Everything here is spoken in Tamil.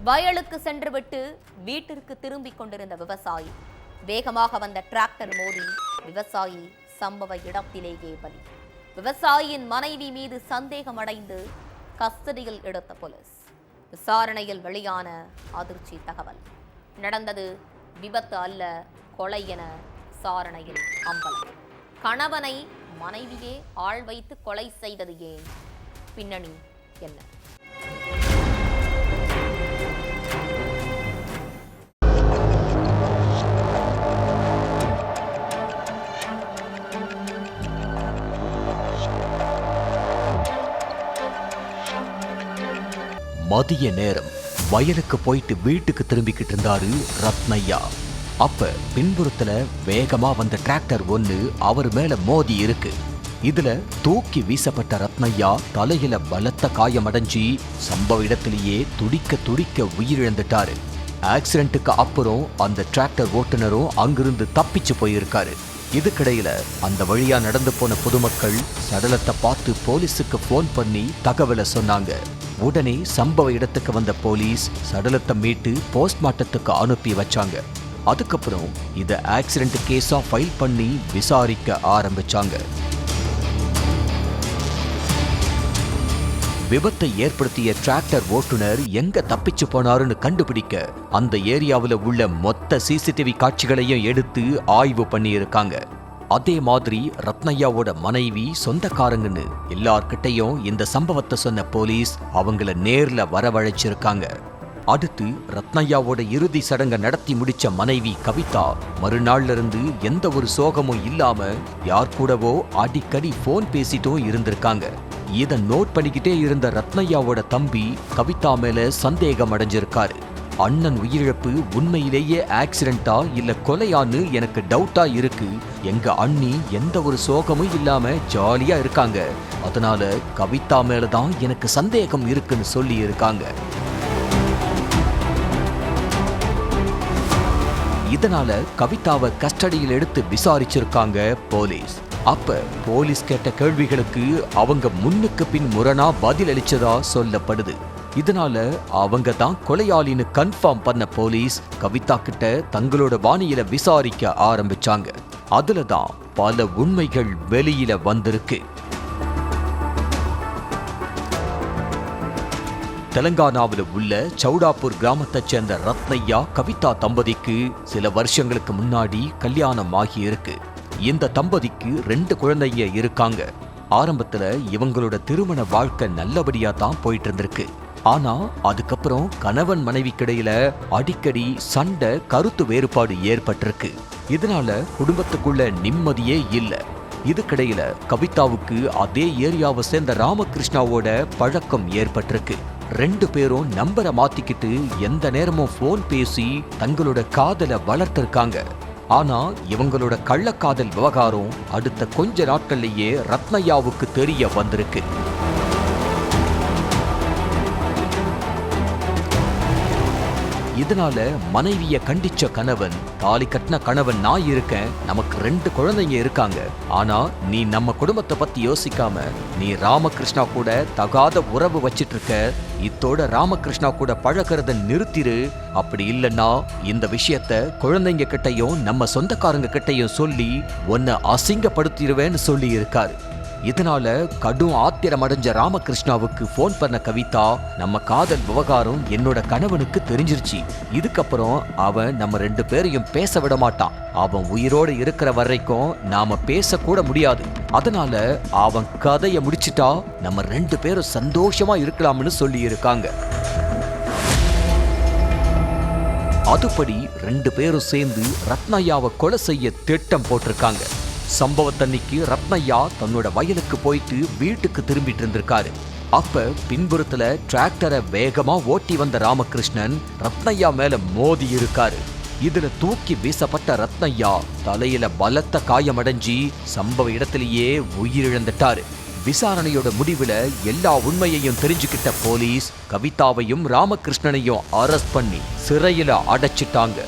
வயலுக்கு சென்றுவிட்டு வீட்டிற்கு திரும்பிக் கொண்டிருந்த விவசாயி வேகமாக வந்த டிராக்டர் மோதி விவசாயி சம்பவ இடத்திலேயே பலி. விவசாயியின் மனைவி மீது சந்தேகமடைந்து கஸ்டடியில் எடுத்த போலீஸ். விசாரணையில் வெளியான அதிர்ச்சி தகவல். நடந்தது விபத்து அல்ல, கொலை என விசாரணையில் அம்பலம். கணவனை மனைவியே ஆள் வைத்து கொலை செய்தது ஏன்? பின்னணி என்ன? மதிய நேரம் வயலுக்கு போயிட்டு வீட்டுக்கு திரும்பிக்கிட்டு இருந்தாரு ரத்னையா. அப்ப பின்புறத்துல வேகமா வந்த டிராக்டர் ஒண்ணு அவர் மேல மோதி இருக்கு. இதுல தூக்கி வீசப்பட்ட ரத்னையா தலையில பலத்த காயமடைஞ்சி சம்பவ இடத்திலேயே துடிக்க துடிக்க உயிரிழந்துட்டாரு. ஆக்சிடென்ட்டுக்கு அப்புறம் அந்த டிராக்டர் ஓட்டுநரும் அங்கிருந்து தப்பிச்சு போயிருக்காரு. இதுக்கிடையில அந்த வழியா நடந்து போன பொதுமக்கள் சடலத்தை பார்த்து போலீஸுக்கு போன் பண்ணி தகவலை சொன்னாங்க. உடனே சம்பவ இடத்துக்கு வந்த போலீஸ் சடலத்தை மீட்டு போஸ்ட்மார்ட்டத்துக்கு அனுப்பி வச்சாங்க. அதுக்கப்புறம் இதை ஆக்சிடென்ட் கேஸா ஃபைல் பண்ணி விசாரிக்க ஆரம்பிச்சாங்க. விபத்தை ஏற்படுத்திய டிராக்டர் ஓட்டுநர் எங்க தப்பிச்சு போனாருன்னு கண்டுபிடிக்க அந்த ஏரியாவில் உள்ள மொத்த சிசிடிவி காட்சிகளையும் எடுத்து ஆய்வு பண்ணி இருக்காங்க. அதே மாதிரி ரத்னையாவோட மனைவி, சொந்தக்காரங்கன்னு எல்லார்கிட்டையும் இந்த சம்பவத்தை சொன்ன போலீஸ் அவங்கள நேர்ல வரவழைச்சிருக்காங்க. அடுத்து ரத்னையாவோட இறுதி சடங்கை நடத்தி முடிச்ச மனைவி கவிதா மறுநாள்ல இருந்து எந்த ஒரு சோகமும் இல்லாம யார் கூடவோ அடிக்கடி போன் பேசிட்டும் இருந்திருக்காங்க. இதை நோட் பண்ணிக்கிட்டே இருந்த ரத்னையாவோட தம்பி கவிதா மேல சந்தேகம் அடைஞ்சிருக்காரு. அண்ணன் உயிரிழப்பு உண்மையிலேயே ஆக்சிடென்டா இல்ல கொலையான்னு எனக்கு டவுட்டா இருக்கு. எங்க அண்ணி எந்த ஒரு சோகமும் இல்லாம ஜாலியா இருக்காங்க. அதனால கவிதா மேலதான் எனக்கு சந்தேகம் இருக்குன்னு சொல்லி இருக்காங்க. இதனால கவிதாவை கஸ்டடியில் எடுத்து விசாரிச்சிருக்காங்க போலீஸ். அப்ப போலீஸ் கேட்ட கேள்விகளுக்கு அவங்க முன்னுக்கு பின் முரணா பதில் அளிச்சதா சொல்லப்படுது. இதனால அவங்க தான் கொலையாளின்னு கன்ஃபார்ம் பண்ண போலீஸ் கவிதா கிட்ட தங்களோட வாணியில விசாரிக்க ஆரம்பிச்சாங்க. அதுலதான் பல உண்மைகள் வெளியில வந்திருக்கு. தெலங்கானாவில் உள்ள சௌடாப்பூர் கிராமத்தை சேர்ந்த ரத்னையா கவிதா தம்பதிக்கு சில வருஷங்களுக்கு முன்னாடி கல்யாணம் ஆகி இருக்கு. இந்த தம்பதிக்கு 2 குழந்தைங்க இருக்காங்க. ஆரம்பத்துல இவங்களோட திருமண வாழ்க்கை நல்லபடியா தான் போயிட்டு இருந்திருக்கு. ஆனா அதுக்கப்புறம் கணவன் மனைவிக்கிடையில அடிக்கடி சண்டை, கருத்து வேறுபாடு ஏற்பட்டிருக்கு. இதனால குடும்பத்துக்குள்ள நிம்மதியே இல்ல. இதுக்கிடையில கவிதாவுக்கு அதே ஏரியாவை சேர்ந்த ராமகிருஷ்ணாவோட பழக்கம் ஏற்பட்டிருக்கு. 2 பேரும் நம்பரை மாத்திக்கிட்டு எந்த நேரமும் போன் பேசி தங்களோட காதலை வளர்த்திருக்காங்க. ஆனா இவங்களோட கள்ளக்காதல் விவகாரம் அடுத்த கொஞ்ச நாட்கள்லயே ரத்னையாவுக்கு தெரிய வந்திருக்கு. இதனால மனைவிய கண்டிச்ச கணவன், தாலி கட்டின கணவன் நான் இருக்கேன், நமக்கு 2 குழந்தைங்க இருக்காங்க, ஆனா நீ நம்ம குடும்பத்தை பத்தி யோசிக்காம நீ ராமகிருஷ்ணா கூட தகாத உறவு வச்சிட்டு இருக்க, இத்தோட ராமகிருஷ்ணா கூட பழகிறத நிறுத்திரு. அப்படி இல்லைன்னா இந்த விஷயத்த குழந்தைங்க கிட்டையும் நம்ம சொந்தக்காரங்க கிட்டையும் சொல்லி உன்னை அசிங்கப்படுத்திடுவேன்னு சொல்லி இருக்காரு. இதனால கடும் ஆத்திரம் அடைஞ்ச ராமகிருஷ்ணாவுக்கு போன் பண்ண கவிதா, நம்ம காதல் விவகாரம் என்னோட கணவனுக்கு தெரிஞ்சிருச்சு, இதுக்கப்புறம் அவன் நம்ம 2 பேரையும் பேச விட மாட்டான், அவன் உயிரோடு இருக்கிற வரைக்கும் நாம பேசக்கூட முடியாது, அதனால அவன் கதையை முடிச்சிட்டா நம்ம 2 பேரும் சந்தோஷமா இருக்கலாம்னு சொல்லி இருக்காங்க. அதுபடி 2 பேரும் சேர்ந்து ரத்னையாவை கொலை செய்ய திட்டம் போட்டிருக்காங்க. சம்பவத்தன்னைக்கு ரத்னையா தன்னோட வயலுக்கு போயிட்டு வீட்டுக்கு திரும்பிட்டு இருந்திருக்காரு. அப்ப பின்புறத்துல டிராக்டரை வேகமா ஓட்டி வந்த ராமகிருஷ்ணன் ரத்னையா மேல மோதி இருக்காரு. இதுல தூக்கி வீசப்பட்ட ரத்னையா தலையில பலத்த காயமடைஞ்சி சம்பவ இடத்திலேயே உயிரிழந்துட்டாரு. விசாரணையோட முடிவுல எல்லா உண்மையையும் தெரிஞ்சுக்கிட்ட போலீஸ் கவிதாவையும் ராமகிருஷ்ணனையும் அரெஸ்ட் பண்ணி சிறையில அடைச்சிட்டாங்க.